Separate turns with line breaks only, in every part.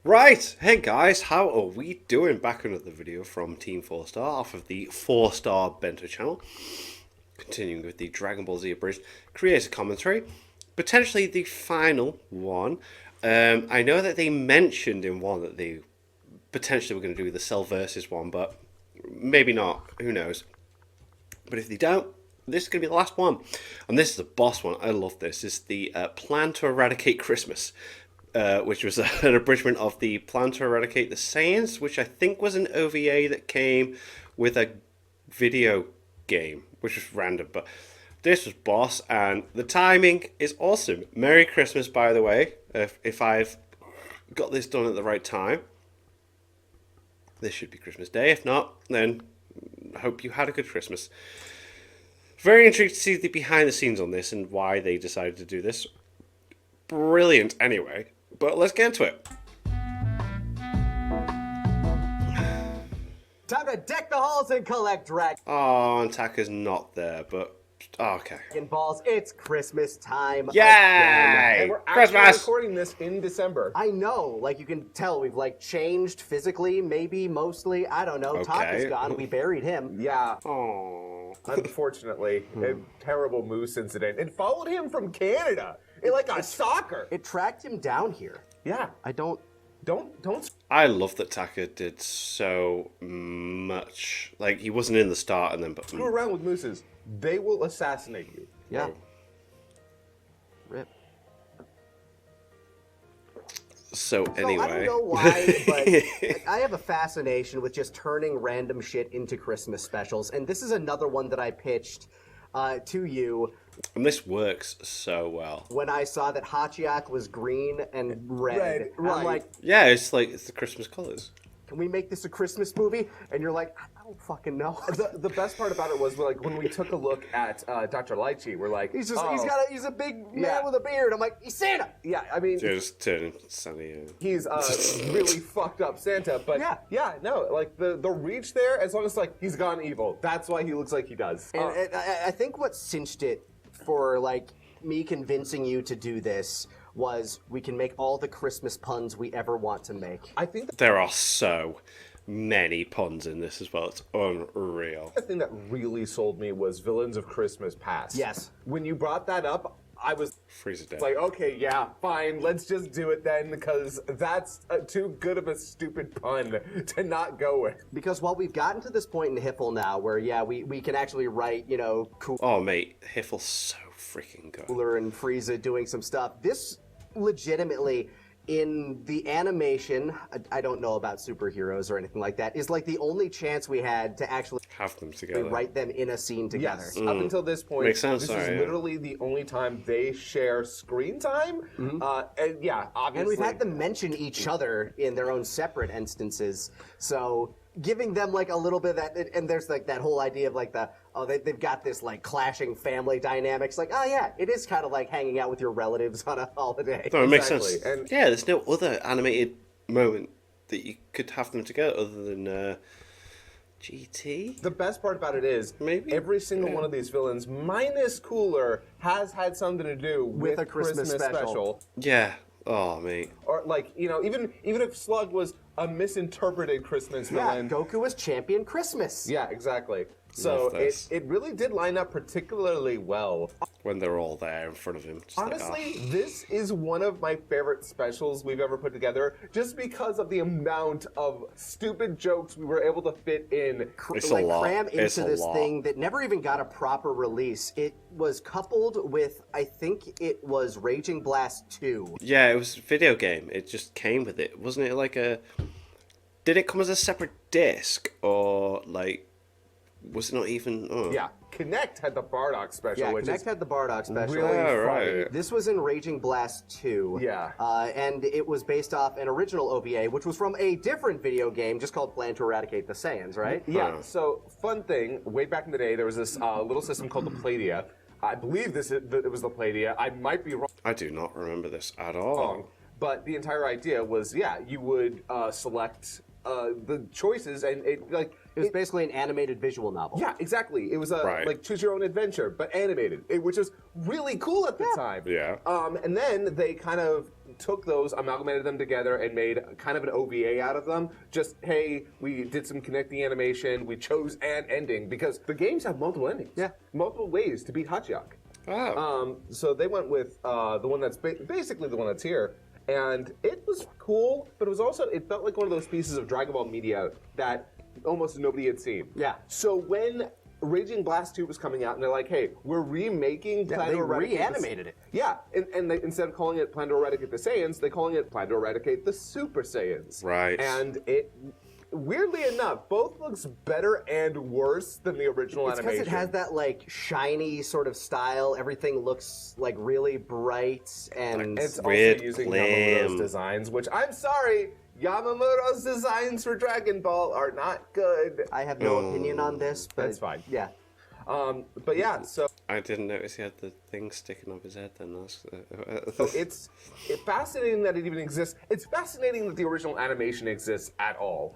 Right, hey guys, how are we doing? Back another video from Team 4 Star off of the 4 Star Bento channel. Continuing with the Dragon Ball Z Abridged creator commentary. Potentially the final one. I know that they mentioned in one that they potentially were going to do the Cell versus one, but maybe not. Who knows? But if they don't, this is going to be the last one. And this is the boss one. I love this. It's the Plan to Eradicate Christmas. Which was an abridgment of the Plan to Eradicate the Saiyans, which I think was an OVA that came with a video game, which was random. But this was boss, and the timing is awesome. Merry Christmas, by the way, if I've got this done at the right time. This should be Christmas Day. If not, then I hope you had a good Christmas. Very intrigued to see the behind the scenes on this and why they decided to do this. Brilliant, anyway. But let's get into it.
Time to deck the halls and collect
Oh, and Taka's not there, but okay.
Dragon Balls. It's Christmas time.
Yay!
And we're actually
Christmas!
recording this in December.
I know, like you can tell, we've like changed physically, maybe, mostly. I don't know.
Okay.
Taka's gone. We buried him.
Yeah,
Oh.
unfortunately, a terrible moose incident. It followed him from Canada. It like a stalker.
It tracked him down here.
Yeah,
I don't.
don't.
I love that Taka did so much. Like, he wasn't in the start and then... But,
Screw around with mooses. They will assassinate you.
Yeah. Rip.
So,
So
anyway...
I don't know why, but like, I have a fascination with just turning random shit into Christmas specials, and this is another one that I pitched to you
And this works so well.
when I saw that Hachiak was green and red.
Red,
And I'm
right.
like,
Yeah, it's the Christmas colours.
can we make this a Christmas movie? And you're like, I don't fucking know.
The best part about it was like when we took a look at Dr. Lychee, we're like,
He's just,
oh,
he's a big man
Yeah.
with a beard. I'm like, he's Santa.
yeah. I mean,
Just turning sunny.
he's really fucked up Santa, but
Yeah.
no, like the reach there, as long as like he's gone evil, that's why he looks like he does.
And I think what cinched it for like me convincing you to do this was we can make all the Christmas puns we ever want to make.
I think
There are so many puns in this as well. It's unreal.
the thing that really sold me was Villains of Christmas Past.
Yes.
When you brought that up, I was
Freeze it down.
like, okay, yeah, fine, let's just do it then, because that's too good of a stupid pun to not go with.
Because while we've gotten to this point in Hiffle now where, yeah, we can actually write, you know,
Oh, mate, Hiffle's so freaking good.
Cooler and Frieza doing some stuff. This legitimately, in the animation, I don't know about superheroes or anything like that, is like the only chance we had to actually
Have them together.
write them in a scene together.
Yes, up until this point,
Makes sense,
this
sorry,
is
yeah.
literally the only time they share screen time. And yeah, obviously.
And we've had them mention each other in their own separate instances. So giving them like a little bit of that, and there's like that whole idea of like they've got this like clashing family dynamics. Like, oh yeah, it is kind of like hanging out with your relatives on a holiday.
No, it makes sense.
Exactly, and-
Yeah, there's no other animated moment that you could have them together other than GT.
The best part about it is,
Maybe?
every single one of these villains, minus Cooler, has had something to do with
a Christmas special.
Yeah. Oh, mate.
Or like, you know, even if Slug was a misinterpreted Christmas
Yeah,
villain.
Goku was champion Christmas.
Yeah, exactly. So
Love this.
it really did line up particularly well.
When they're all there in front of him. Just like,
Honestly, this is one of my favorite specials we've ever put together, just because of the amount of stupid jokes we were able to fit in.
It's
like
a lot.
cram
It's
into
a
this
lot.
thing that never even got a proper release. It was coupled with, I think it was Raging Blast 2.
Yeah, it was a video game. It just came with it. Wasn't it like a... Did it come as a separate disc? Or, like... Was it not even... Oh.
Yeah, Connect had the Bardock special,
Yeah,
which
Connect
is
had the Bardock special.
really
Yeah,
funny.
right.
This was in Raging Blast 2.
Yeah.
And it was based off an original OVA, which was from a different video game just called Plan to Eradicate the Saiyans, right?
Yeah, so fun thing, way back in the day, there was this little system called the Palladium. I believe it was the Palladium. I might be wrong.
I do not remember this at all.
But the entire idea was, yeah, you would select the choices, and it
It was basically an animated visual novel.
yeah, exactly. It was a
Right.
like choose your own adventure, but animated, which was really cool at the time.
Yeah.
And then they kind of took those, amalgamated them together, and made kind of an OVA out of them. Just, hey, we did some connecting animation, we chose an ending, because the games have multiple endings.
Yeah.
Multiple ways to beat Hachiyak.
Oh.
So they went with the one that's basically the one that's here. And it was cool, but it felt like one of those pieces of Dragon Ball media that almost nobody had seen.
Yeah.
So when Raging Blast 2 was coming out, and they're like, hey, we're remaking Plan to Eradicate.
They reanimated it.
Yeah, and they, instead of calling it Plan to Eradicate the Saiyans, they're calling it Plan to Eradicate the Super Saiyans.
Right.
And it, weirdly enough, both looks better and worse than the original
It's
animation.
because it has that like shiny sort of style. Everything looks like really bright and
It's also
Red
using
glam.
Yamamoto's designs, which I'm sorry, Yamamoto's designs for Dragon Ball are not good.
I have no opinion on this, but
That's fine.
Yeah.
But yeah, so
I didn't notice he had the thing sticking up his head then.
it's fascinating that it even exists. It's fascinating that the original animation exists at all.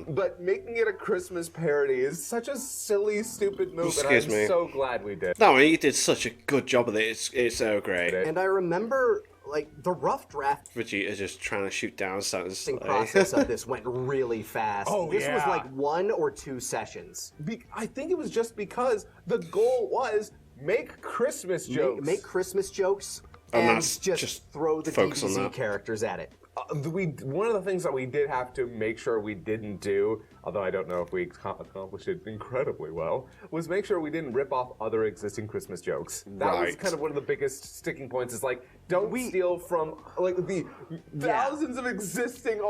But making it a Christmas parody is such a silly, stupid move,
Excuse
and I'm
me.
so glad we did.
No, he did such a good job of it. It's so great.
And I remember like the rough draft
Vegeta just trying to shoot down Santa's
process of this went really fast.
Oh,
this was
yeah.
like 1 or 2 sessions.
I think it was just because the goal was make Christmas jokes.
Make Christmas jokes
And
and
that's
just throw the
focus on
DBZ
that.
characters at it.
One of the things that we did have to make sure we didn't do, although I don't know if we accomplished it incredibly well, was make sure we didn't rip off other existing Christmas jokes. That was
Right.
kind of one of the biggest sticking points. Is like, don't steal from like the thousands of existing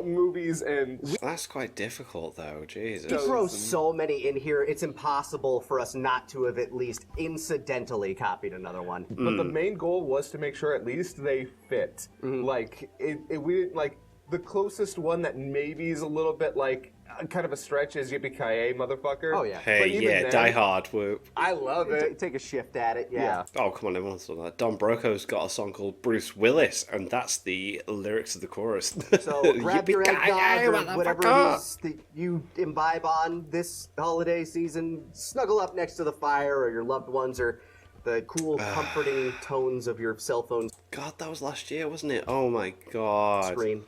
movies and.
That's quite difficult, though. Jesus.
We throw so many in here, it's impossible for us not to have at least incidentally copied another one.
But the main goal was to make sure at least they fit. Like we didn't like the closest one that maybe is a little bit like kind of a stretch is Yippee-ki-yay, motherfucker.
Oh, yeah.
Hey,
But even
yeah,
then,
Die Hard. Whoop.
I love it.
Take a shift at it, yeah.
Oh, come on, everyone's done that. Don Broco's got a song called Bruce Willis, and that's the lyrics of the chorus.
So grab your
Yippee-ki-yay,
eggnog or whatever
motherfucker.
it is that you imbibe on this holiday season. Snuggle up next to the fire or your loved ones or the cool, comforting tones of your cell phone
God, that was last year, wasn't it? Oh my god.
screen.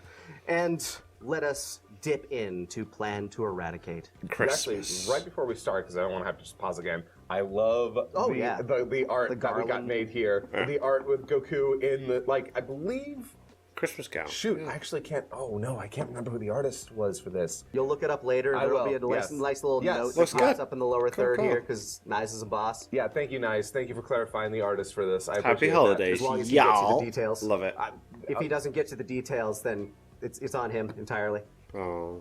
And let us dip into Plan to Eradicate.
Christmas.
Actually, right before we start, because I don't want to have to just pause again, I love the art
The
that we got
garland.
made here. The art with Goku in the, like, I believe...
Christmas Cow.
Shoot, I actually can't... Oh, no, I can't remember who the artist was for this.
You'll look it up later.
I
There'll
will,
be a nice,
yes.
nice little
Yes.
note
Looks
that pops
good.
up in the lower third
cool.
here because Nice is a boss.
Yeah, thank you, Nice. Thank you for clarifying the artist for this. I
Happy
appreciate that.
holidays,
As long as he gets to
y'all.
the details.
Love it.
If he doesn't get to the details, then it's on him entirely.
Oh.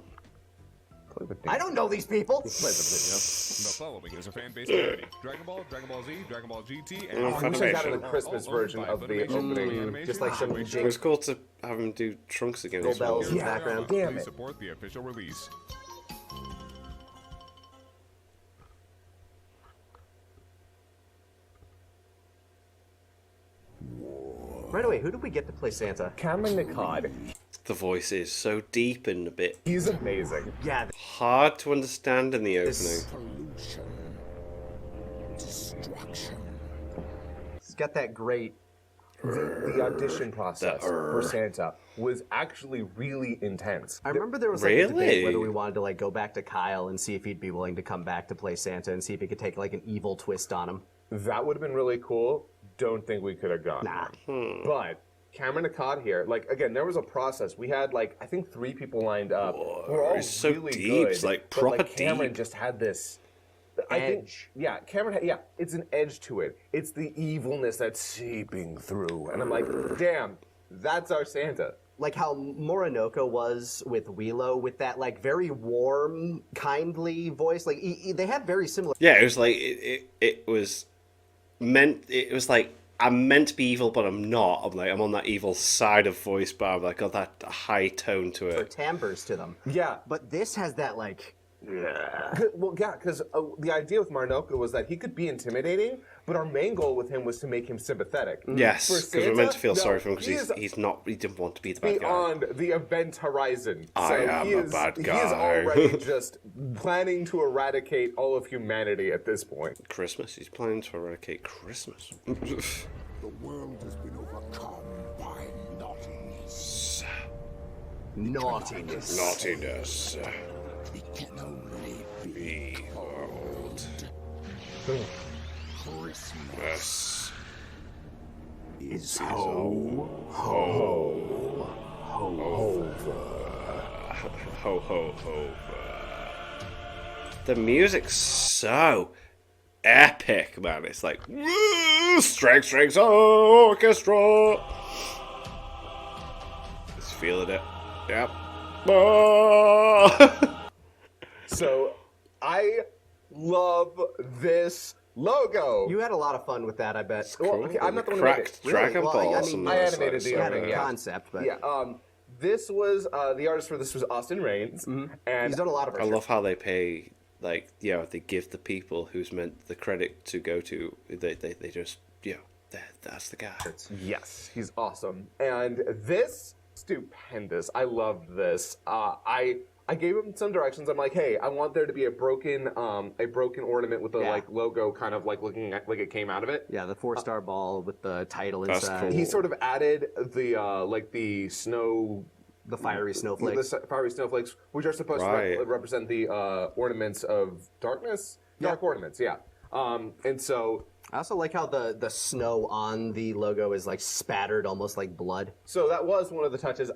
I don't know these people.
The following is a fan-based parody. Dragon Ball, Dragon Ball Z, Dragon Ball GT, and
Oh,
I wish I got
Funimation.
a Christmas version of the opening.
Just like some
It was cool to have him do Trunks again as well.
bells in the background.
Damn
Please
it.
support the official release.
Right away, who did we get to play Santa?
Cameron Nicod.
The voice is so deep and a bit
He's amazing.
Yeah,
hard to understand in the opening.
this,
Pollution. Destruction.
he's got that great.
The audition process for Santa was actually really intense.
I remember there was like a debate
Really?
whether we wanted to like go back to Kyle and see if he'd be willing to come back to play Santa and see if he could take like an evil twist on him.
That would have been really cool. Don't think we could have gone.
Nah.
But Cameron Nicod here, like again, there was a process. We had like I think 3 people lined up. We're all
it's so
really
deep,
good.
it's, like,
but,
proper
Cameron
deep.
just had this I think,
Edge.
yeah, Cameron. Yeah, it's an edge to it. It's the evilness that's seeping through, and I'm like, damn, that's our Santa.
Like how Moronoko was with Wheelo, with that like very warm, kindly voice. Like they have very similar.
Yeah, it was like it was meant. It was like I'm meant to be evil, but I'm not. I'm like I'm on that evil side of voice, but I've like got that high tone to it.
Timbres to them.
Yeah,
But this has that like.
well, yeah, because the idea with Marnoka was that he could be intimidating, but our main goal with him was to make him sympathetic.
Yes,
For
because we're meant to
Santa,
feel
no,
sorry for him
he
because
is
he's not. He didn't want to be the bad guy.
beyond the event horizon.
I am
he
a
is,
bad
He is
guy.
already just planning to eradicate all of humanity at this point.
Christmas. He's planning to eradicate Christmas.
The world has been overcome by naughty
Naughtiness.
Naughtiness. Behold. Christmas
Is
ho
ho
ho. The music's so epic, man. It's like strings orchestra. Just feeling it. Yep.
So, I love this logo.
You had a lot of fun with that, I bet.
Well, okay, I'm not the one who made it.
Cracked Dragon
Well,
Ball.
I mean,
I animated the
You had a
opening, yeah.
concept, but
Yeah, this was, the artist for this was Austin Rains. And
he's done a lot of
I
research.
love how they pay, like, they give the people who's meant the credit to go to, they just, that's the guy.
yes, he's awesome. And this, stupendous. I loved this. I gave him some directions. I'm like, hey, I want there to be a broken ornament with the like logo kind of like looking at, like it came out of it.
Yeah, the 4-star ball with the title
That's
inside.
cool.
He sort of added the like the snow,
The fiery snowflakes.
the fiery snowflakes, which are supposed to represent the ornaments of darkness, dark ornaments. Yeah. And so
I also like how the snow on the logo is like spattered almost like blood.
So that was one of the touches.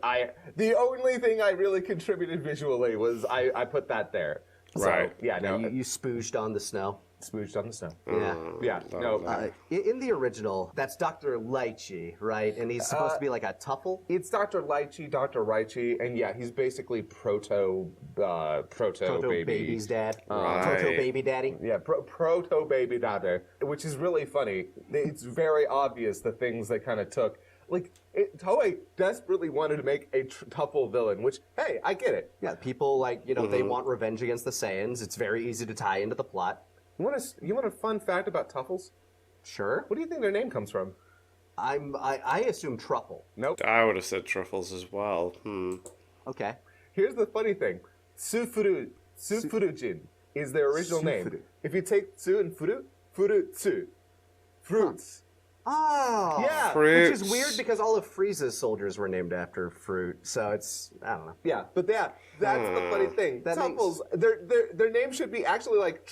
The only thing I really contributed visually was I put that there.
Right.
So, yeah. No.
You spooged on the snow.
Smooched on the snow.
Yeah.
Yeah. No.
In the original, that's Dr. Lychee, right? And he's supposed to be like a tuffle.
It's Dr. Lychee, Dr. Raichi, and yeah, he's basically proto baby.
Baby's dad.
Right.
Proto baby daddy.
Yeah, proto baby daddy, which is really funny. It's very obvious the things they kind of took. Like, Toei desperately wanted to make a Tuffle villain, which, hey, I get it.
Yeah, people like, they want revenge against the Saiyans. It's very easy to tie into the plot.
You want a fun fact about Tuffles?
Sure.
What do you think their name comes from?
I assume truffle.
Nope.
I would have said truffles as well.
Okay.
Here's the funny thing. Sufurujin is their original name.
Sufuru.
If you take Su and Furutsu. Fruits.
Oh.
Yeah.
Fruits.
Which is weird because all of Frieza's soldiers were named after fruit. So it's, I don't know.
Yeah, but that's the funny thing.
That
Tuffles, their name should be actually like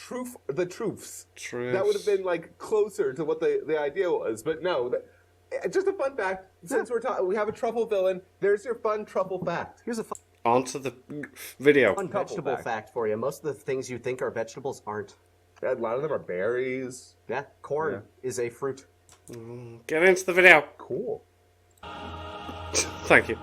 the Truths.
Truths.
That would have been like closer to what the idea was, but no. Just a fun fact. Since we have a truffle villain, there's your fun truffle fact.
Here's a
Onto the video.
fun vegetable fact for you. Most of the things you think are vegetables aren't.
A lot of them are berries.
Yeah, corn is a fruit.
Get into the video.
Cool.
Thank you.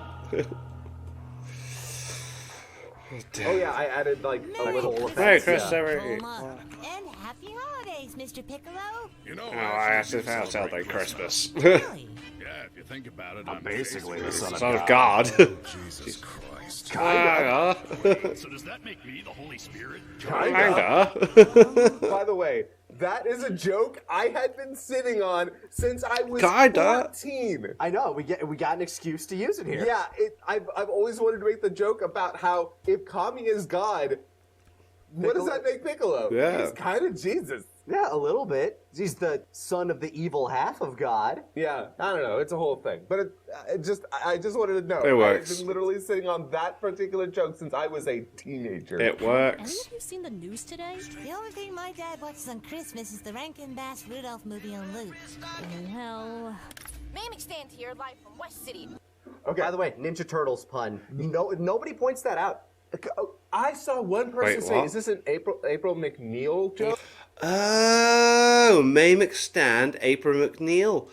Oh yeah, I added like a little
Coal
Merry
effects. Yeah.
Christmas.
And happy holidays, Mr. Piccolo.
You know,
Oh, I actually found out celebrate Christmas.
Really?
Yeah, if you think about it, I'm
basically the son of
Son of God.
Jesus Christ.
Kinda.
So does that make me the Holy Spirit?
Kinda.
By the way, that is a joke I had been sitting on since I was
Kinda.
14.
I know. We got an excuse to use it here.
Yeah, I've always wanted to make the joke about how if Kami is God, what does that make Piccolo?
Yeah.
He's kind of Jesus.
Yeah, a little bit. He's the son of the evil half of God.
Yeah, I don't know. It's a whole thing. But I just wanted to know.
It works.
I've been literally sitting on that particular joke since I was a teenager.
It
Any
works.
of you seen the news today? The only thing my dad watches on Christmas is the Rankin Bass Rudolph movie on loop. Hell.
Mammoth stand here, live from West City.
Okay.
By the way, Ninja Turtles pun. Nobody points that out.
I saw one person
Wait,
say,
what?
"Is this an April McNeil joke?"
Oh, May McStand, April McNeil.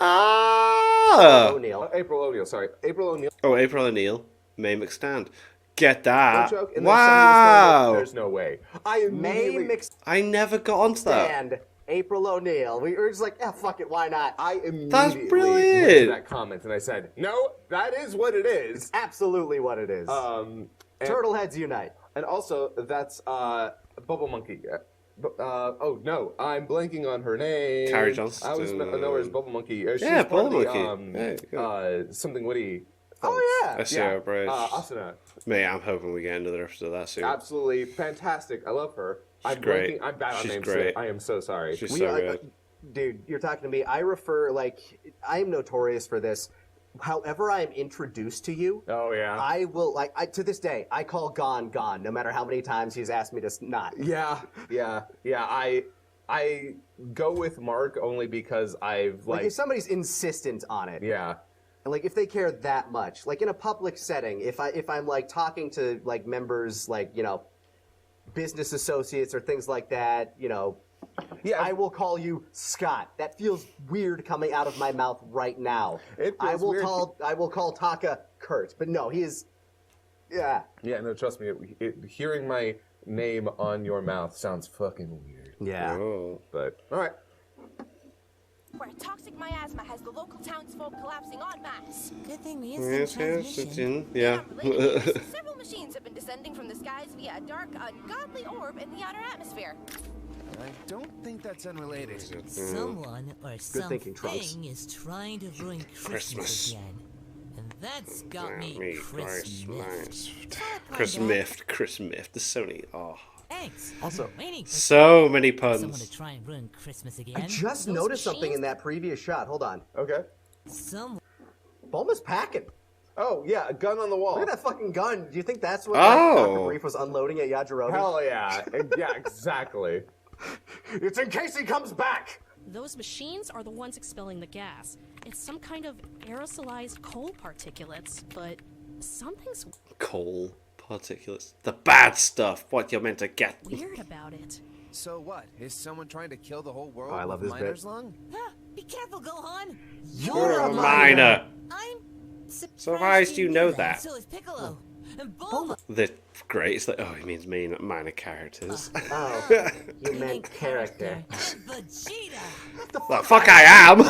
Ah.
O'Neill.
April O'Neil. Sorry, April O'Neil.
Oh, April O'Neil, May McStand. Get that.
joke. And then somebody
Wow.
responded, there's no way. I
May
immediately.
I never got onto that.
McStand, April O'Neill. We were just like, fuck it, why not?
I immediately
That's
went
brilliant.
to that comment and I said, "No, that is what it is."
Absolutely what it is.
And,
Turtle heads unite.
and also that's Bubble Monkey. Oh no, I'm blanking on her name.
Carrie Johnston.
I was know her as Bubble Monkey. She's
Yeah,
part of
Bubble
the,
Monkey. Yeah,
something witty.
Oh yeah.
SEO Bridge.
Asuna.
Mate, I'm hoping we get another episode of that soon.
Absolutely fantastic. I love her. I'm
great.
blanking. I'm bad on
She's
names.
great.
I am so sorry.
She's so good.
Dude, you're talking to me. I refer, I am notorious for this. however I'm introduced to you,
Oh yeah.
I will to this day I call Gon Gon, no matter how many times he's asked me to not.
Yeah. I go with Mark only because I've
Like if somebody's insistent on it,
yeah.
like if they care that much, like in a public setting, if I'm like talking to like members, like business associates or things like that,
Yeah.
I will call you Scott. That feels weird coming out of my mouth right now.
It
I
feels
will
weird.
I will call Taka Kurt, but no, he is. Yeah.
Yeah, no, trust me. Hearing my name on your mouth sounds fucking weird.
Yeah.
Oh.
But all right.
Where toxic miasma has the local townsfolk collapsing en masse.
Good thing we
Yes,
instant
yes, it's
transmission.
in. Yeah.
Unrelated to this, several machines have been descending from the skies via a dark, ungodly orb in the outer atmosphere.
I don't think that's unrelated.
Someone or
thinking, Trunks.
something is trying to ruin
Christmas.
Christmas again. And that's got me Chris
nice.
Chris
Chris Miffed. There's so many. Oh.
Thanks.
Also-
Waiting for
So many
someone to
puns.
try and ruin Christmas again.
I just noticed something in that previous shot. Hold on.
Okay.
Someone.
Bulma's packing.
Oh yeah, a gun on the wall.
Look at that fucking gun. Do you think that's what
Oh.
Dr. Brief was unloading at Yajirobe?
Hell yeah. Yeah, exactly.
It's in case he comes back.
Those machines are the ones expelling the gas. It's some kind of aerosolized coal particulates, but something's
Coal particulates. The bad stuff. What you're meant to get.
weird about it.
So what? Is someone trying to kill the whole world
Oh, I love
with
this bit.
miner's lung?
Ah, be careful, Gohan.
You're a
Minor.
I'm
Surprised you know that.
So is Piccolo. And Bulma.
They're great. It's like, oh, he means minor characters.
Oh, you meant character.
Vegeta.
The fuck I am.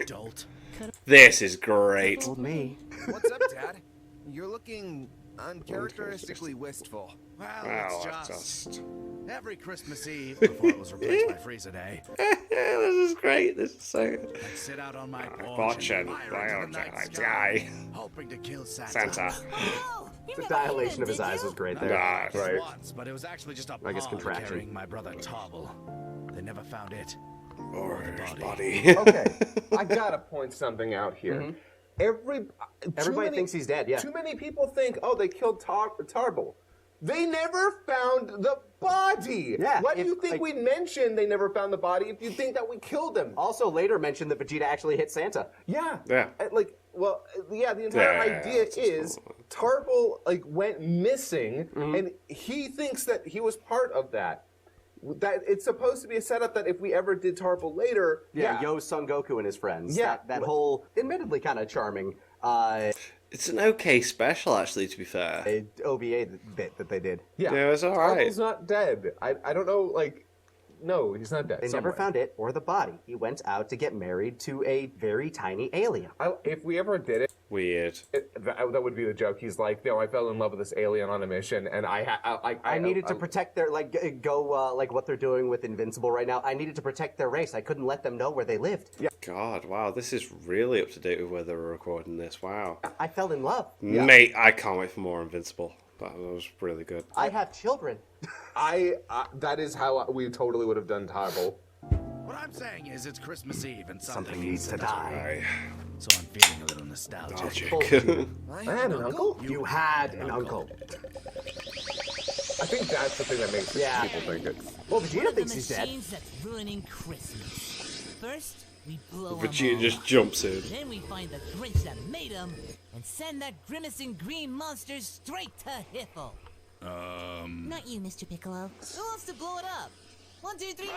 Adult.
This is great.
Told me.
What's up, Dad? You're looking uncharacteristically wistful. Well,
Well,
it's
that's
just every Christmas Eve before it was replaced by Frieza Day.
this is great. This is so good.
I'd sit out on my porch
Watch
and
and
fire into the night
like
sky,
guy.
hoping to kill Santa.
Santa.
Oh, you
The
never
dilation
even
of his
did
eyes
you?
was great there.
Nah, right.
Once, but it was actually just a
I guess
pond
contraction.
carrying my brother Tobble. They never found it.
Or
the
his
body.
body.
Okay, I gotta point something out here.
Everybody thinks he's dead, yeah.
Too many people think, oh, they killed Tarble. They never found the body.
Yeah,
Why do
if,
you think
like-
we mentioned they never found the body if you think that we killed him?
Also later mentioned that Vegeta actually hit Santa.
Yeah.
Yeah.
The entire
Yeah,
idea
that's
is
cool.
Tarble went missing, and he thinks that he was part of that. That it's supposed to be a setup that if we ever did Tarble later,
Yo Son Goku and his friends.
Yeah.
That whole, admittedly kind of charming
It's an okay special, actually, to be fair.
OVA bit that they did.
yeah,
Yeah, it's all right.
Tarble's not dead. I don't know, no, he's not dead.
They never found it or the body. He went out to get married to a very tiny alien.
If we ever did it,
Weird.
that would be the joke. He's like, no, I fell in love with this alien on a mission, and
I needed to protect their, what they're doing with Invincible right now. I needed to protect their race. I couldn't let them know where they lived. Yeah.
God, wow, this is really up to date with where they were recording this. Wow.
I fell in love.
Mate, I can't wait for more Invincible. That was really good.
I have children.
that is how we totally would have done Tarble.
What I'm saying is it's Christmas Eve and
Something needs to die.
So I'm feeling a little nostalgic.
Logic.
I had an uncle?
You had an uncle.
I think that's the thing that makes
Yeah.
people think it.
Well,
One
Vegeta
of the
thinks he's dead.
machines that's ruining Christmas. First, we blow 'em
Vegeta
all
just
up.
jumps in.
Then we find the Grinch that made him and send that grimacing green monster straight to Hiffle. Not you, Mr. Piccolo. Who wants to blow it up? 1, 2, 3.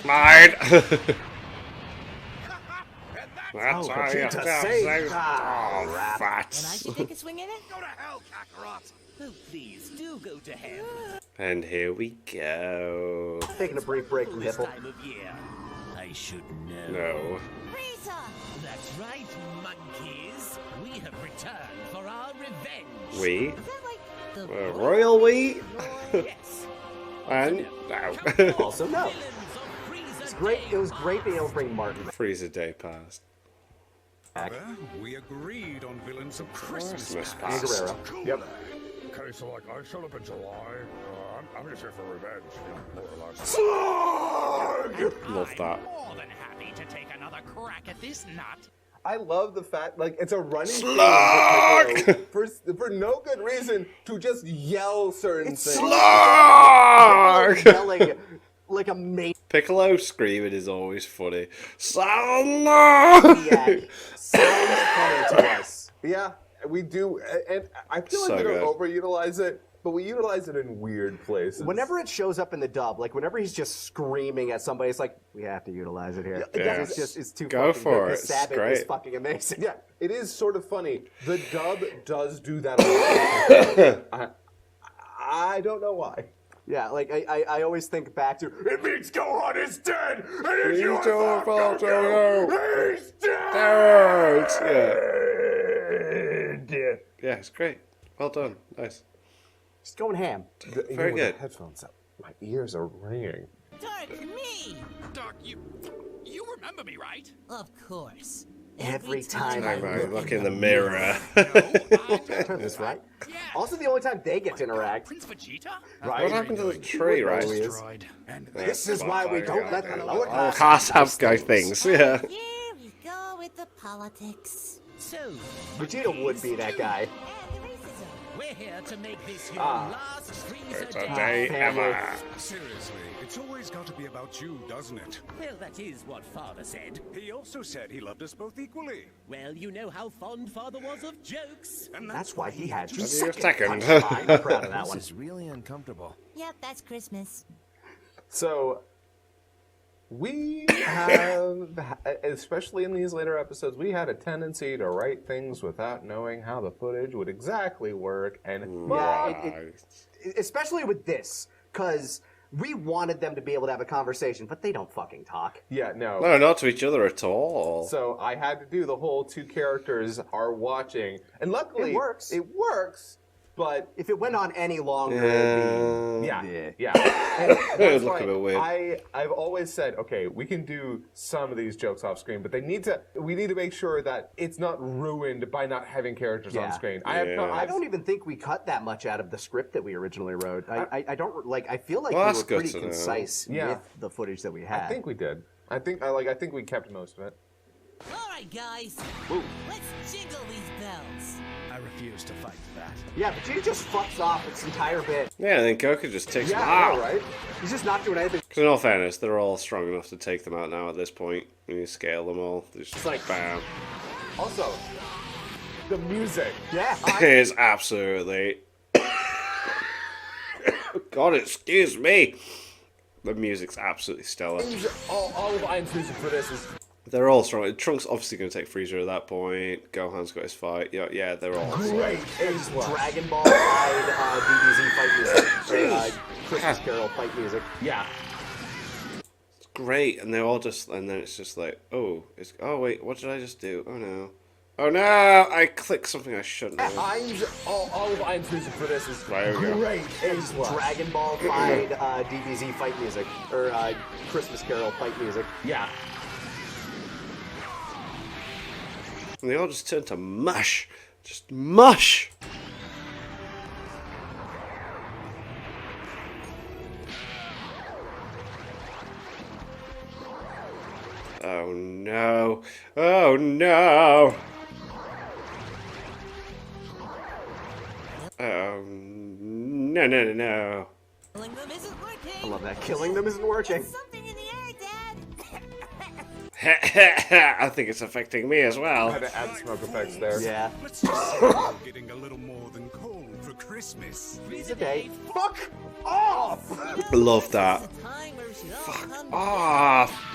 Mine! That's
Oh,
all you have
Vegeta
to
saved.
say.
Ah,
Oh,
crap.
And I
fats.
should take a swing at it?
Go to hell, Kakarot!
Oh, please do go to hell.
And here we go.
Taking a brief break from
This
Hiffle.
time of year, I should know.
No.
Frieza!
That's right, monkeys. We have returned for our revenge.
We?
Is that like the
Royal we?
Yes.
And no.
Also, no.
Villains of Frieza
It's great.
Day
It was great being able to bring Martin
Frieza Day passed.
back.
We agreed on villains of
Christmas
Christmas.
And
past.
Guerrero.
Yep.
Okay, so I showed up in July. I'm just here for revenge, more or less.
Love that.
More than happy to take another a crack at this nut.
I love the fact, like, it's a running thing for no good reason to just yell certain things.
Slug!
Yelling like a mate.
Piccolo screaming is always funny. Slug!
Yeah, sounds funny to us.
Yeah, we do, and I feel like
So
we don't
good.
overutilize it, but we utilize it in weird places.
Whenever it shows up in the dub, like whenever he's just screaming at somebody, it's like, we have to utilize it here.
Yeah.
It's too
Go
fucking
for
good.
it.
The
It's
Sabbath
great.
is fucking amazing.
Yeah, it is sort of funny. The dub does do that a lot. I don't know why.
Yeah, like I always think back to, it means Gohan is dead, and
He's
if you
doing well,
he's dead.
Yeah, it's great. Well done. Nice.
Just going ham.
Very good.
Headphones up. My ears are ringing.
Dark me!
Doc, you remember me, right?
Of course.
Every time I
Look in the mirror.
That's right.
Yeah.
Also, the only time they get to interact.
Prince Vegeta?
Right.
What happened to the tree, right?
He is.
Destroyed. And
This is why we don't let the lower
All
class
cars have go things, yeah.
Here we go with the politics.
so,
Vegeta would be that guy.
And the racism.
we're here to make this your last Frieza
It's a
day.
day
family.
ever.
Seriously, it's always got to be about you, doesn't it?
Well, that is what Father said.
He also said he loved us both equally.
Well, you know how fond Father was of jokes.
And
That's why he had
You're
second.
second.
I'm proud of that
This
one.
is really uncomfortable.
Yep, that's Christmas.
So, we have, especially in these later episodes, we had a tendency to write things without knowing how the footage would exactly work, and
Yeah, especially with this, because we wanted them to be able to have a conversation, but they don't fucking talk.
yeah, no.
No, not to each other at all.
So I had to do the whole two characters are watching, and luckily
It works.
It works, but
If it went on any longer, it'd be...
yeah. And that's
Look a bit weird.
I've always said, okay, we can do some of these jokes off screen, but we need to make sure that it's not ruined by not having characters on
Yeah.
screen.
I don't even think we cut that much out of the script that we originally wrote. I don't like. I feel like
Well,
we
that's
were
good
pretty
to know.
concise
Yeah.
with the footage that we had.
I think we did. I think we kept most of it.
Alright, guys. Let's jingle these bells.
I refuse to fight that.
Yeah, Vegeta just fucks off its entire bit.
Yeah, and then Goku just takes them
Yeah,
out.
I know, right? He's just not doing anything.
Because in all fairness, they're all strong enough to take them out now at this point. When you scale them all, just
It's like-
bam.
Also, the music.
Yeah.
It is absolutely. God, excuse me. The music's absolutely stellar.
All of Iron's music for this is
They're all strong. Trunks obviously going to take Frieza at that point. Gohan's got his fight. Yeah, they're all.
great.
Dragon Ball side DBZ fight music. Or, Christmas Carol fight music.
Yeah.
It's great, and they all just, and then it's just like, oh wait, what did I just do? Oh no, I clicked something I shouldn't have.
All of Iron's music for this is
There we go.
great.
Dragon Ball side DBZ fight music. Or Christmas Carol fight music.
Yeah.
And they all just turn to mush. Just mush. Oh no. Oh no. Oh no.
Killing them isn't working.
I love that. Killing them isn't working.
Something in the air, Dad.
I think it's affecting me as
I
well.
had to add smoke effects there.
Yeah.
Let's just say we're getting a little more than cold for Christmas.
It's a day. Fuck off!
Love that.
It's a time where we should all come
Ah.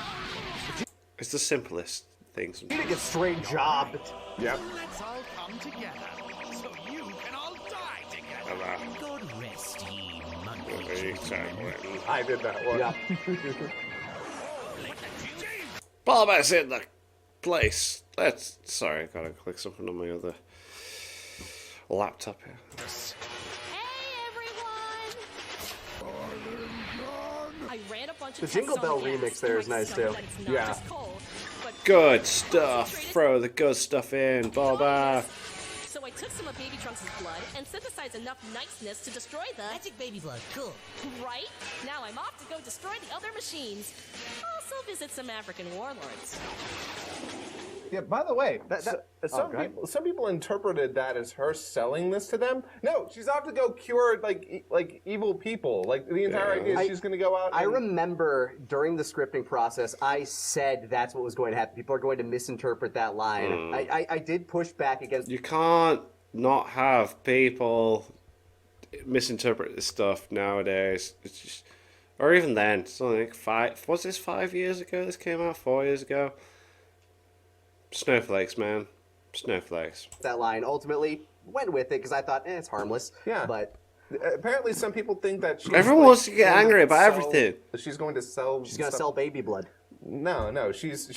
It's the simplest thing
You
sometimes.
need to get a straight job.
Yep.
Let's all come together, so you can all die together. God rest ye, monkey.
I did that one.
Yeah.
Bulba's in the place. Sorry, I gotta click something on my other laptop here.
Hey everyone! I ran a bunch
The
of
Jingle
tests on
Bell
gas
remix there
to
is nice,
discover
too.
that it's not
Yeah.
just coal, but
Good stuff. Throw the good stuff in, Bulba.
So I took some of Baby Trunks' blood and synthesized enough niceness to destroy the...
Magic baby blood, cool.
Right? Now I'm off to go destroy the other machines. Also visit some African warlords.
Yeah, by the way, some people interpreted that as her selling this to them. No, she's off to go cure like evil people. Like the entire idea is she's going to go out.
I remember during the scripting process, I said that's what was going to happen. People are going to misinterpret that line. I did push back against.
You can't not have people misinterpret this stuff nowadays. It's just, or even then, it's only like was this 5 years ago? This came out 4 years ago. Snowflakes, man. Snowflakes.
That line ultimately went with it because I thought, it's harmless.
Yeah.
But
apparently some people think that she's
everyone wants to get angry about everything.
She's going to sell.
She's going to sell baby blood.
No. She's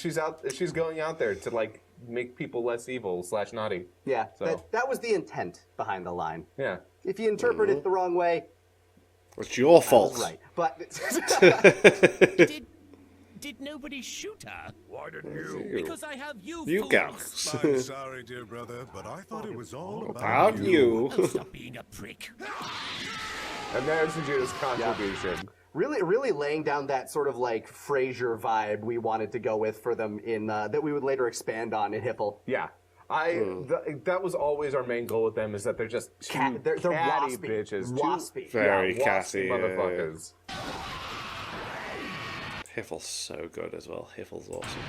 going out there to like make people less evil / naughty.
Yeah.
So.
That was the intent behind the line.
Yeah.
If you interpret it the wrong way,
it's your fault.
Right. But
Did nobody shoot her?
Why didn't you?
Because I have you.
You go.
I'm sorry, dear brother, but I thought it was all
about you.
Oh, stop being a prick.
And there's Vegeta's contribution.
Really laying down that sort of like Frasier vibe we wanted to go with for them in that we would later expand on in Hippel.
Yeah. That was always our main goal with them is that they're just
they're
catty
waspy.
bitches.
Waspy.
Very
waspy
catty
motherfuckers.
Hiffel's so good as well. Hiffel's awesome.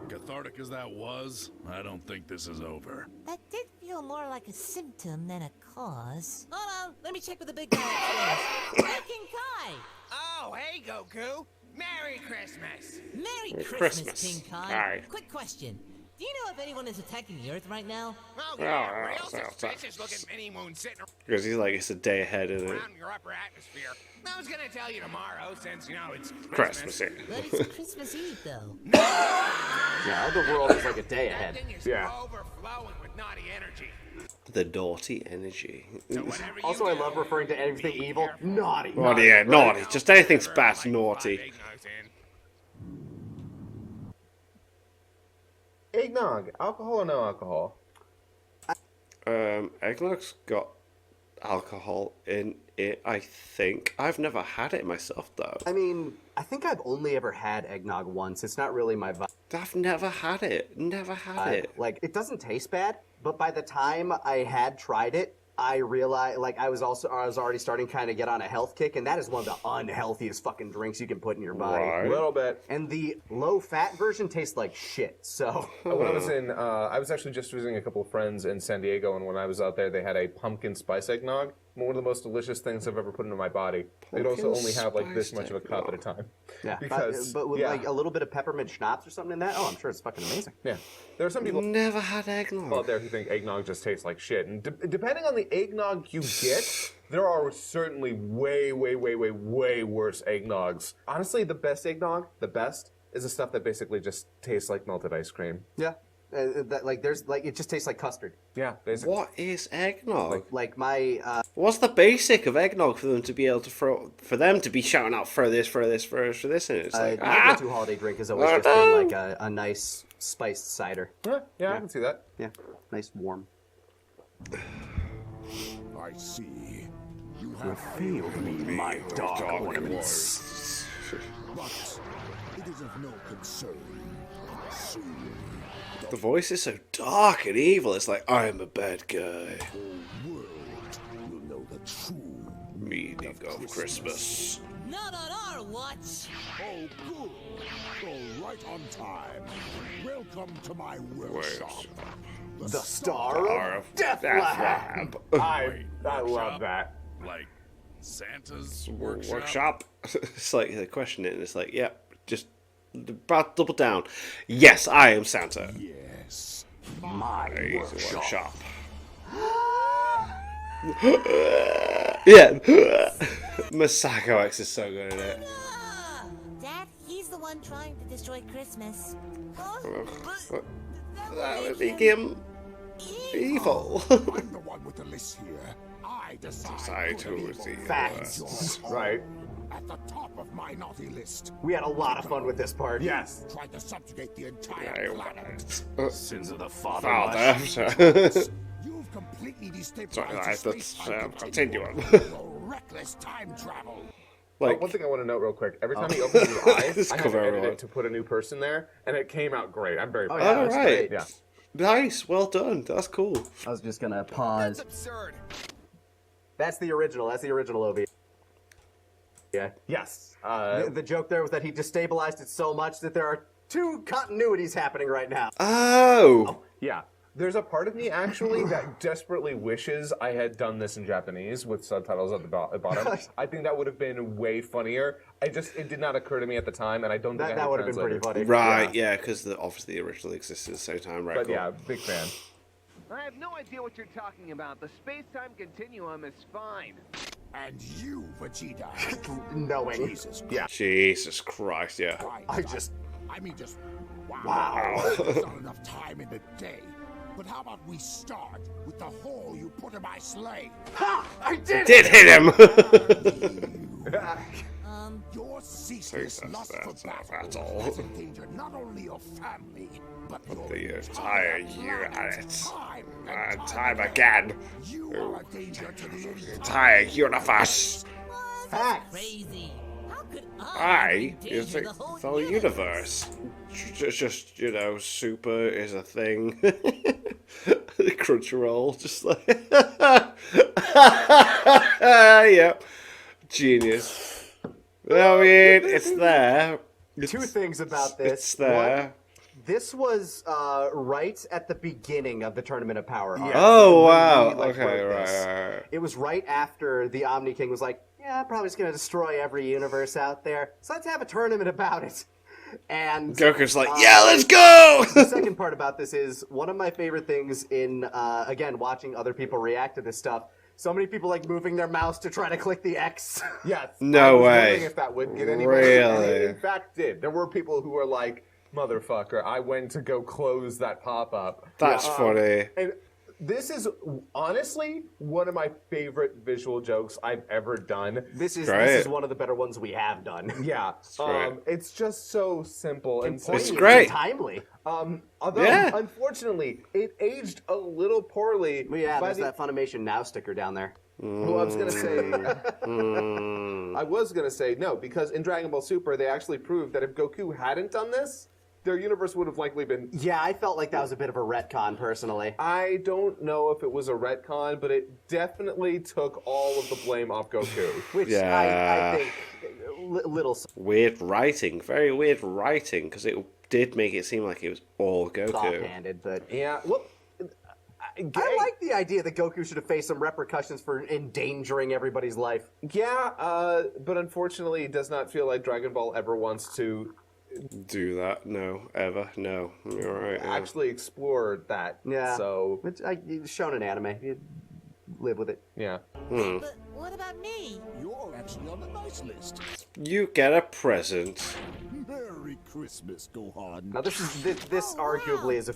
Cathartic as that was, I don't think this is over.
That did feel more like a symptom than a cause. Hold on, let me check with the big guy upstairs. Hey, King Kai!
Oh, hey, Goku. Merry Christmas.
Merry
Christmas,
Christmas, King Kai.
Kai.
Quick question. Do you know if anyone is attacking the Earth right now?
Oh, yeah, real suspicious looking mini-moon sitting
Because he's like, it's a day ahead, isn't it?
around your upper atmosphere. I was gonna tell you tomorrow, since, it's
Christmas Eve.
But it's Christmas Eve, though.
Yeah, the world is like a day
That
ahead.
thing is
Yeah.
overflowing with naughty energy.
The naughty energy.
So whatever
Also,
you
I
do,
love referring to anything
be
evil.
careful.
Naughty.
Oh yeah, naughty. Just anything's bad,
Like
naughty.
five eggnogs in.
Eggnog, alcohol or no alcohol?
Eggnog's got alcohol in it, I think. I've never had it myself, though.
I mean, I think I've only ever had eggnog once. It's not really my vibe.
I've never had it. Never had it.
Like, it doesn't taste bad, but by the time I had tried it, I realized, like, I was already starting to kind of get on a health kick, and that is one of the unhealthiest fucking drinks you can put in your body.
Right.
A little bit.
And the low-fat version tastes like shit, so...
When I was actually just visiting a couple of friends in San Diego, and when I was out there, they had a pumpkin spice eggnog. One of the most delicious things I've ever put into my body. They'd also only have like this much of a cup at a time.
Yeah,
Because,
but with like a little bit of peppermint schnapps or something in that, oh, I'm sure it's fucking amazing.
Yeah. There are some people
Never had eggnog.
out there who think eggnog just tastes like shit. And depending on the eggnog you get, there are certainly way worse eggnogs. Honestly, the best eggnog, is the stuff that basically just tastes like melted ice cream.
Yeah. It just tastes like custard.
Yeah, basically.
What is eggnog?
Like my
What's the basic of eggnog for them to be able to for them to be shouting out throw this in it? It's like,
my go-to holiday drink has always just been like a nice spiced cider.
Yeah, I can see that.
Yeah, nice warm.
I see. You
have failed me, my dark ornaments.
But it is of no concern. Soon,
the voice is so dark and evil. It's like, I am a bad guy.
the whole world will know the true
Meaning of Christmas.
Not on our watch.
Oh, good. Go right on time. Welcome to my workshop.
The Star of Deathlab.
I love that.
Like Santa's
Workshop. It's like they question it, and it's like, yep, just about double down. Yes, I am Santa.
Yes.
My
Workshop. Yeah. Masako X is so good at it.
Dad, he's the one trying to destroy Christmas.
That would make him evil.
I'm the one with the list here. I decide
who is evil.
Facts.
Right.
at the top of my naughty list.
We had a lot of fun with this part.
Yes.
Tried to subjugate the entire planet.
Sins of the
Father. You've completely destabilized the space time
continuum.
reckless time travel.
Like,
one thing I want to note real quick: every time he opens his eyes, I had to
cover
edit
everyone.
it to put a new person there, and it came out great. I'm very proud.
yeah,
all
that's
right.
great.
Yeah.
Nice. Well done. That's cool.
I was just gonna pause.
That's absurd.
That's the original. That's the original OV. Yeah.
Yes.
The joke there was that he destabilized it so much that there are 2 continuities happening right now.
Oh.
Yeah. There's a part of me actually that desperately wishes I had done this in Japanese with subtitles at the bottom. I think that would have been way funnier. It did not occur to me at the time, and I don't think
That would have been pretty funny.
Right. Yeah, because obviously the original existed at the same time, right?
But yeah, big fan.
I have no idea what you're talking about. The space-time continuum is fine.
And you, Vegeta.
Knowing.
Jesus.
Yeah.
Jesus Christ. Yeah.
I mean, wow. There's not enough time in the day. But how about we start with the hole you put in my sleigh?
Ha! I did
hit him.
Your ceaseless lust for
That's
battle
all.
has endangered not only your family, but
The entire unit.
time
Time again.
You are a danger to the
Entire universe.
Facts.
Crazy. How could
I is
endanger
the
the whole
whole universe. Just super is a thing. Crunchyroll, just like yeah, genius. I mean, it's there.
2 things about this.
It's there.
One, this was right at the beginning of the Tournament of Power. arc.
Oh
When
wow.
we, like,
Okay,
wrote this.
right.
It was right after the Omni King was like, yeah, I'm probably just going to destroy every universe out there. So let's have a tournament about it. And
Goku's like, yeah, let's go!
The second part about this is one of my favorite things in, again, watching other people react to this stuff. So many people like moving their mouse to try to click the X.
Yes.
No
I was
way.
wondering if that would get anybody.
Really?
And it in fact did. There were people who were like, motherfucker, I went to go close that pop-up.
That's funny.
And this is honestly one of my favorite visual jokes I've ever done.
This is
Great.
one of the better ones we have done.
Yeah.
great.
It's just so simple and
Poignant and
great.
timely.
Although,
Yeah.
unfortunately, it aged a little poorly.
Well, yeah,
by
there's that Funimation Now sticker down there.
Well, I was gonna say, I was gonna say no, because in Dragon Ball Super, they actually proved that if Goku hadn't done this, their universe would have likely been.
Yeah, I felt like that was a bit of a retcon, personally.
I don't know if it was a retcon, but it definitely took all of the blame off Goku.
Which
Yeah.
I think little
Weird writing, very weird writing, because it did make it seem like it was all Goku.
offhanded, but
Yeah, well,
I like the idea that Goku should have faced some repercussions for endangering everybody's life.
yeah, but unfortunately, it does not feel like Dragon Ball ever wants to
Do that? No, ever? No. You're right. Yeah.
actually explore that.
Yeah.
So,
It's shown in anime. You live with it.
yeah.
But what about me?
You're actually on the nice list.
You get a present.
Merry Christmas, Gohan.
Now this arguably is a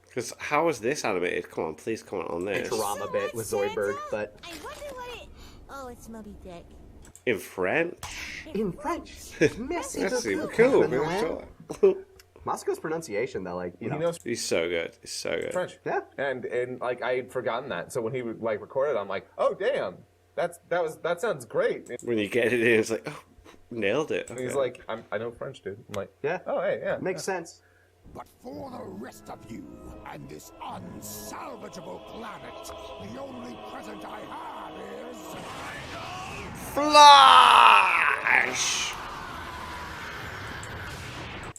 Because how is this animated? Come on, please comment on this.
Futurama bit with Zoidberg, but
I wonder what it... Oh, it's Moby Dick.
In French?
in French. Merci
That's
beaucoup,
cool.
Captain Noël. Moscow's pronunciation, though, like, you know.
He knows
He's so good. He's so good.
French.
Yeah.
And like I had forgotten that. So when he like recorded, I'm like, oh damn, that sounds great.
When you get it in, it's like, oh, nailed it.
And he's
Okay.
like, I know French, dude. I'm like,
Yeah.
oh hey, yeah,
Makes sense.
But for the rest of you and this unsalvageable planet, the only present I have is...
Flash!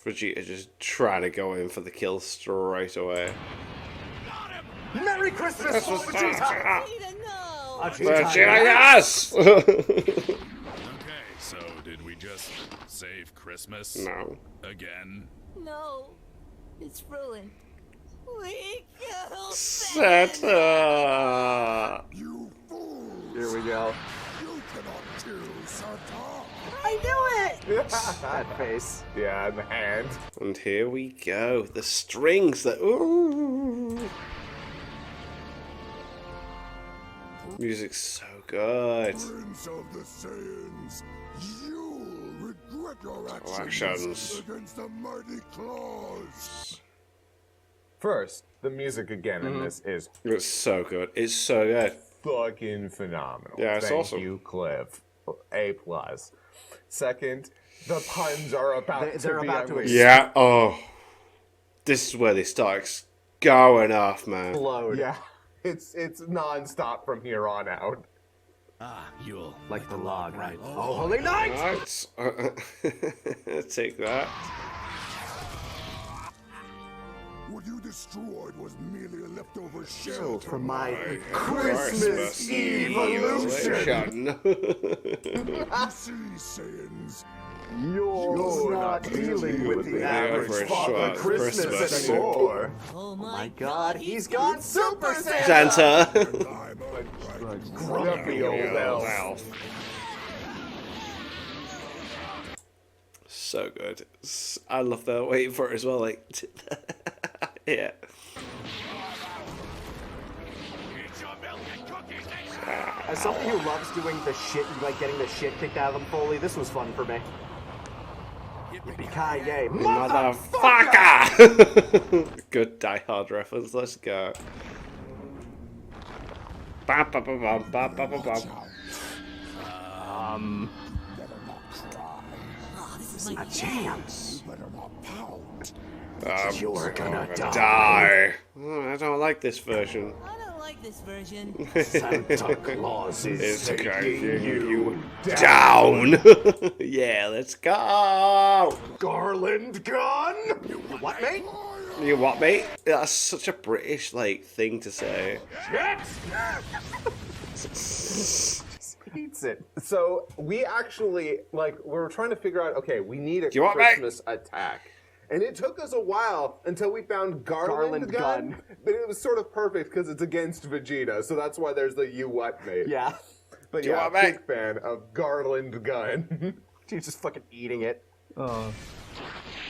Vegeta just trying to go in for the kill straight away.
Merry Christmas, Vegeta!
Vegeta, no!
Vegeta, yes!
Okay, so did we just save Christmas?
No.
Again?
No, it's ruined. We killed
Santa!
You fool!
Here we go.
You cannot kill Santa!
I knew it!
That face.
yeah, in the hand.
And here we go. The strings that. Ooh! Music's so good.
Prince of the Saiyans, you Divert your
actions
against the mighty claws.
First, the music again in this is
It's so good. It's so good.
fucking phenomenal.
Yeah, it's
Thank
awesome.
you, Cliff. A+. Second, the puns are about
They're
to be
about to
unleashed.
Yeah. Oh, this is where they start going off, man.
Explode.
Yeah, it's non-stop from here on out.
Ah, you'll
Like the log, right?
Oh,
Oh, holy night!
Right. Take that.
What you destroyed was merely a leftover shell
From my
Christmas evolution.
You see, Saiyans,
You're not dealing with the average Father Christmas anymore. Oh my god, he's gone Super Saiyan!
Santa.
Grumpy old elf.
So good. I love that waiting for it as well. Like, yeah.
As somebody who loves doing the shit, like getting the shit kicked out of them fully, this was fun for me. Yippee-ki-yay,
Motherfucker! Good Die Hard reference. Let's go. Bam, bam, bam, bam, bam, bam, bam.
This is my chance.
You're
gonna
die. Oh, I don't like this version.
I don't like this version.
Santa Claus is taking you
down. Yeah, let's go.
Garland gun? What, mate?
You what, mate? That's such a British like thing to say.
Eats it.
So we actually we were trying to figure out. Okay, we need a
you want, mate?
Christmas attack, and it took us a while until we found Garland gun. But it was sort of perfect because it's against Vegeta, so that's why there's the you what, mate.
Yeah.
But
You
yeah,
want, mate?
big fan of Garland gun.
He's just fucking eating it.
Why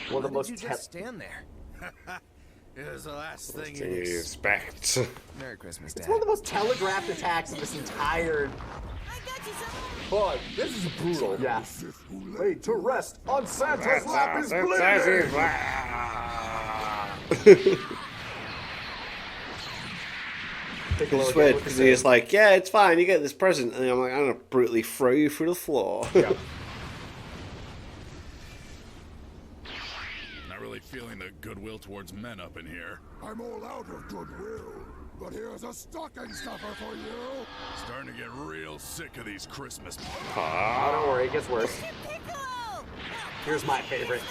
One of the
did
most
you just stand there?
It was the last thing
You
you
expect.
Merry Christmas, Dad.
It's one of the most telegraphed attacks of this entire.
But this is brutal.
Yeah. Laid to rest on Santa's lap is bleeding.
It's weird because he's like, yeah, it's fine, you get this present, and I'm like, I'm gonna brutally throw you through the floor.
Yeah.
Not really feeling the goodwill towards men up in here.
I'm all out of goodwill, but here's a stocking stuffer for you.
Starting to get real sick of these Christmas.
Oh, don't worry, it gets worse. Here's my favorite.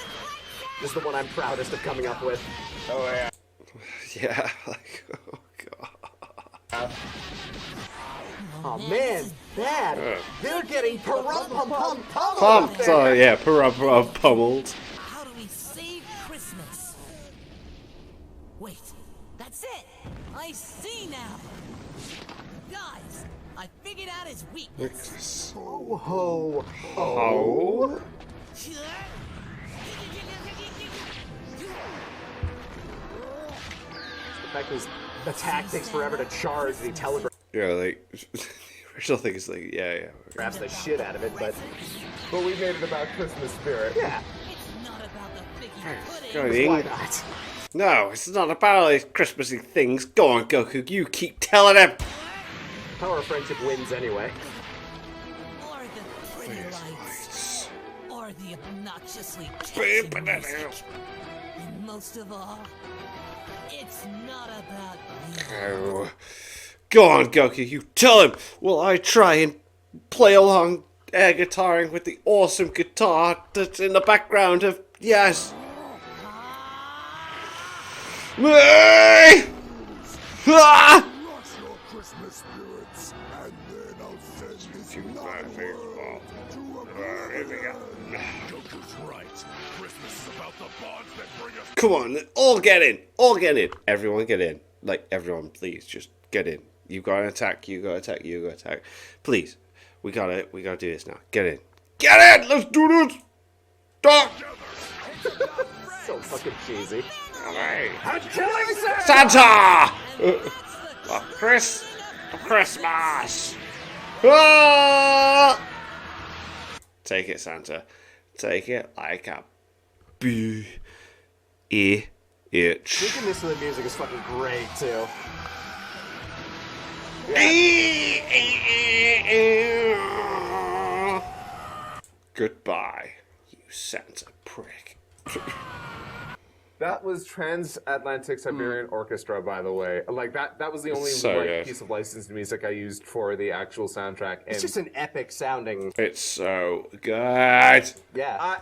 This is the one I'm proudest of coming up with.
Oh yeah.
Yeah, like, oh god.
Oh man, bad. They're getting pummeled.
Pumped! Oh yeah, pummeled.
How do we save Christmas? Wait, that's it! I see now! Guys, I figured out his weakness.
Ho ho
Oh.
The fact is, the attack takes forever to charge, and he telegraphs
Yeah, like, the original thing is like, yeah.
the shit out of it, but
But we made it about Christmas spirit.
yeah.
It's not about the figgy
Go
pudding.
on,
Why
Ing.
not?
No, it's not about all these Christmassy things. Go on, Goku, you keep telling him.
Power of friendship wins anyway.
Or the pretty lights. Or the obnoxiously
Beep,
catchy
banana.
music. And most of all, it's not about you.
Oh. Go on, Goku, you tell him. While I try and play along air guitaring with the awesome guitar that's in the background of yes. Ah!
Rush your Christmas spirits, and then I'll send this lovely world to oblivion.
Goku's right. Christmas is about the bonds that bring us.
Come on, all get in. All get in. Everyone get in. Like, everyone, please, just get in. You gotta attack, you gotta attack, you gotta attack. Please. We gotta do this now. Get in. Get in! Let's do this! Stop!
So fucking cheesy.
Santa! Christmas! Ah! Take it, Santa. Take it like a B-E-H.
Thinking this with the music is fucking great, too.
Goodbye, you Santa prick.
That was Transatlantic Siberian Orchestra, by the way. Like that was the only piece of licensed music I used for the actual soundtrack. And
it's just an epic sounding.
It's so good.
Yeah.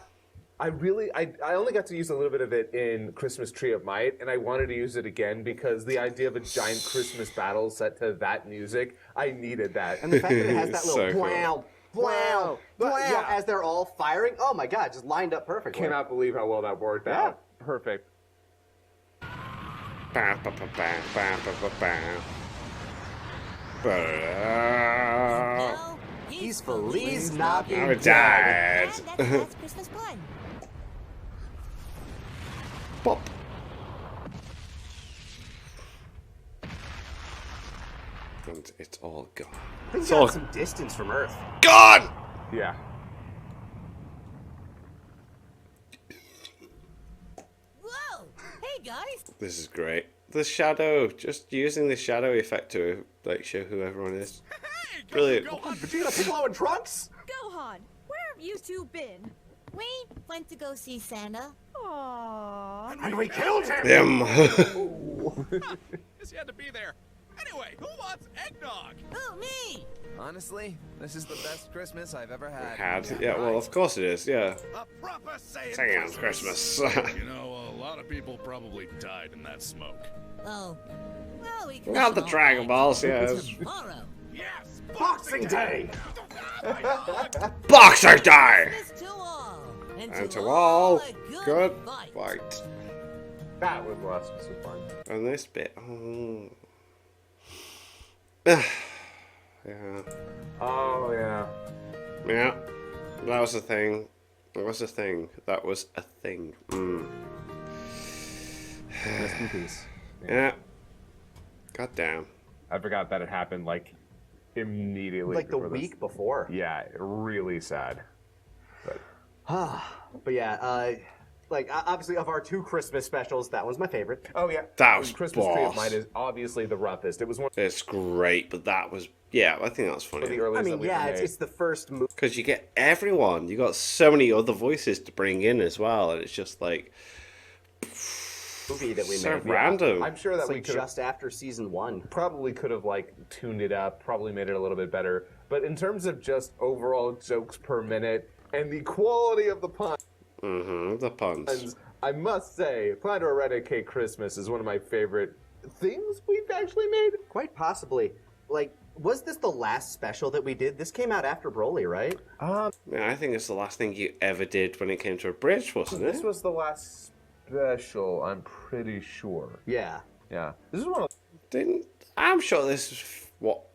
I only got to use a little bit of it in Christmas Tree of Might, and I wanted to use it again because the idea of a giant Christmas battle set to that music, I needed that.
And the fact that it has that little
So cool.
wow, wow, wow, as they're all firing. Oh my god, just lined up perfectly.
Cannot believe how well that worked out. Perfect.
He's Feliz Navidad.
I'm dead.
That's Christmas blood.
Pop. And it's all gone.
He's
It's
got
all
some distance from Earth.
gone!
Yeah.
Whoa! Hey guys!
This is great. The shadow, just using the shadow effect to like show who everyone is. Brilliant.
Vegeta, Piccolo, and Trunks?
Gohan, where have you two been?
We went to go see Santa.
Aww.
And we killed him!
Just had to be there. Anyway, who wants eggnog?
Oh, me!
Honestly, this is the best Christmas I've ever had.
Yeah, well, of course it is, yeah.
A proper
Singing Christmas.
You know, a lot of people probably died in that smoke.
Oh. Well, we can
Not the Dragon Balls, yes.
tomorrow.
Yes!
Boxing Day!
Boxer die!
Christmas to all.
And to all,
a
good
fight.
fight.
That was lots of fun.
And this bit, yeah.
Oh yeah.
Yeah. That was a thing. That was a thing. That was a thing.
Rest in peace.
Yeah. God damn.
I forgot that it happened like immediately.
Like the
before this.
week before.
Yeah, really sad.
But yeah, like obviously of our two Christmas specials, that one's my favorite.
Oh yeah,
That was
Christmas Tree of
boss.
Might is obviously the roughest. It was one
It's great, but that was, yeah, I think that was
of
funny.
the earliest.
I mean,
that we
yeah,
made.
it's the first movie.
Because you get everyone. You got so many other voices to bring in as well, and it's just like
Movie that we
so
made.
random.
I'm sure that
It's
we
like
could
just after season 1.
probably could have like tuned it up, probably made it a little bit better. But in terms of just overall jokes per minute and the quality of the puns,
the puns.
I must say, Plan to Eradicate Christmas is one of my favorite things we've actually made.
Quite possibly. Like, was this the last special that we did? This came out after Broly, right?
Yeah, I think it's the last thing you ever did when it came to Abridged, wasn't
This
it?
was the last special, I'm pretty sure.
Yeah.
Yeah. This is one of
I'm sure this is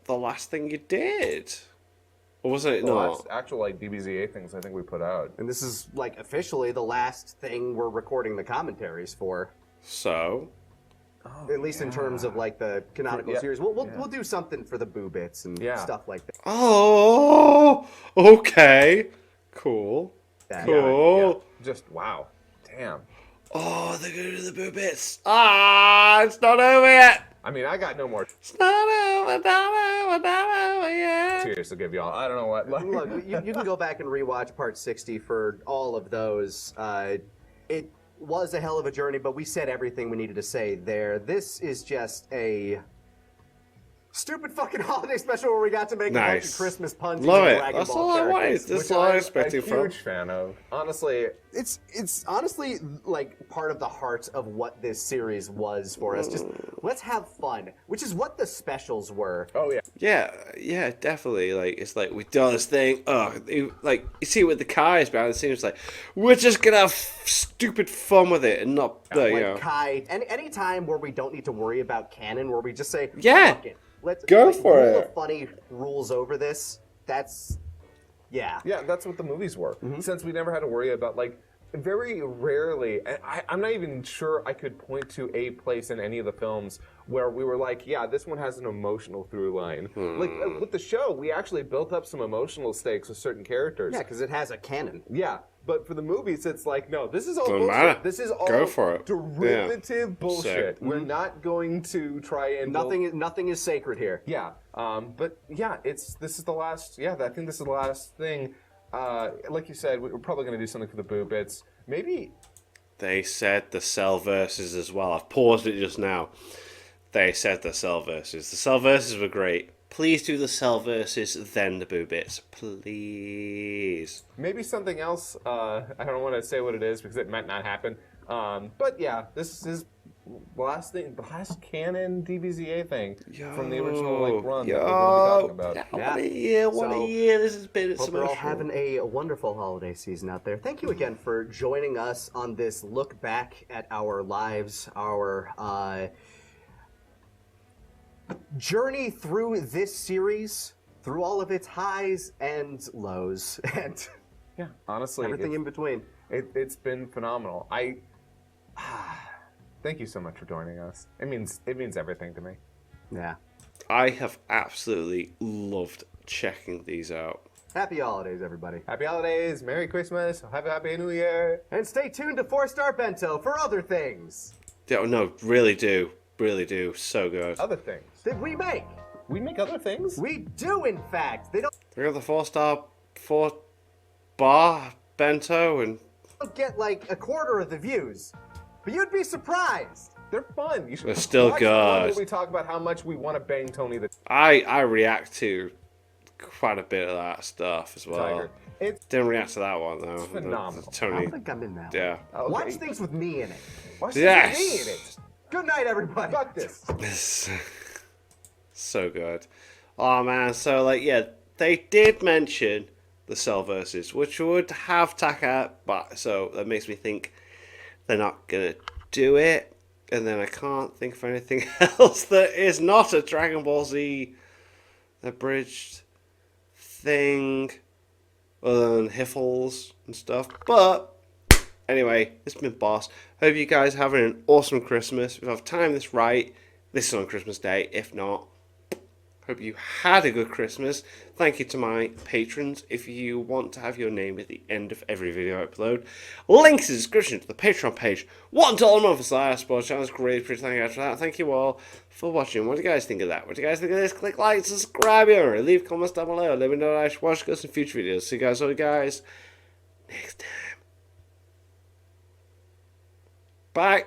the last thing you did. Or was it
the
not?
last actual like DBZA things I think we put out.
And this is, like, officially the last thing we're recording the commentaries for.
So?
At least in terms of, like, the canonical
Yeah.
series. We'll do something for the Boo Bits and stuff like that.
Oh, okay. Cool.
Yeah.
Cool.
Yeah. Just wow. Damn.
Oh, they're going to do the Boo Bits. It's not over yet.
I mean, I got no more
It's not over yet.
tears to give y'all. I don't know what. Like,
Look, you can go back and rewatch part 60 for all of those. It was a hell of a journey, but we said everything we needed to say there. This is just a stupid fucking holiday special where we got to make a bunch of Christmas puns.
Love
using
it.
Dragon
That's
Ball
all I wanted.
characters.
That's
which
all I
I'm
expected
a
from.
huge fan of. Honestly,
It's honestly like part of the heart of what this series was for us. Just let's have fun, which is what the specials were.
oh yeah.
Yeah, definitely. Like, it's like, we've done this thing. You see with the Kai's band, it seems like we're just gonna have stupid fun with it and not, you know.
Like Kai, any time where we don't need to worry about canon, where we just say,
Yeah.
fuck it. Let's
Go for
rule
it.
of funny rules over this. That's yeah.
Yeah, that's what the movies were. Since we never had to worry about, like, very rarely, and I'm not even sure I could point to a place in any of the films where we were like, yeah, this one has an emotional through line. Like, with the show, we actually built up some emotional stakes with certain characters.
Yeah, because it has a canon.
Yeah, But for the movies, it's like, no, this is all
Doesn't
bullshit.
matter.
This is all
Go for it.
derivative
Yeah.
bullshit.
Sick.
We're not going to try and
Nothing is sacred here.
Yeah. But yeah, this is the last. Yeah, I think this is the last thing. Like you said, we're probably going to do something for the boo bits. Maybe.
They said the cell verses as well. I've paused it just now. They said the cell verses. The cell verses were great. Please do the cell verses, then the boo bits. Please.
Maybe something else. I don't want to say what it is because it might not happen. But yeah, this is the last canon DBZA thing from the original run that we're going to be talking about.
What a year! What a year! This has been
Hope you're all having a wonderful holiday season out there. Thank you again for joining us on this look back at our lives, our journey through this series, through all of its highs and lows, and
yeah, honestly,
everything in between.
It's been phenomenal. Thank you so much for joining us. It means everything to me.
Yeah.
I have absolutely loved checking these out.
Happy holidays, everybody.
Happy holidays, Merry Christmas, have a Happy New Year.
And stay tuned to 4-Star Bento for other things.
Yeah, no, really do. Really do. So good.
Other things.
That we make.
We make other things?
We do, in fact. They don't
We got the 4-bar bento and
get like a quarter of the views. But you'd be surprised.
They're fun. You should
they're still
watch the one
good.
where we talk about how much we want to bang Tony the
I react to quite a bit of that stuff as well.
Tiger.
Didn't react to that one though.
It's phenomenal.
Tony.
I don't think I'm in that
Yeah.
one. Watch things with me in it.
Watch
Yes.
me in it.
Good night, everybody.
Fuck this.
So good. Oh man, so they did mention the cell verses, which would have Taka, but so that makes me think they're not gonna do it. And then I can't think of anything else that is not a Dragon Ball Z abridged thing other than Hiffles and stuff. But anyway, it's been Boss. Hope you guys having an awesome Christmas. If I've timed this right, this is on Christmas Day. If not, hope you had a good Christmas. Thank you to my patrons. If you want to have your name at the end of every video I upload, links in the description to the Patreon page. $1 a month for Sports Channel. Great. Thank you guys for that. Thank you all for watching. What do you guys think of that? What do you guys think of this? Click like, subscribe, or leave comments down below. Let me know that I should watch this in future videos. See you guys next time. Bye.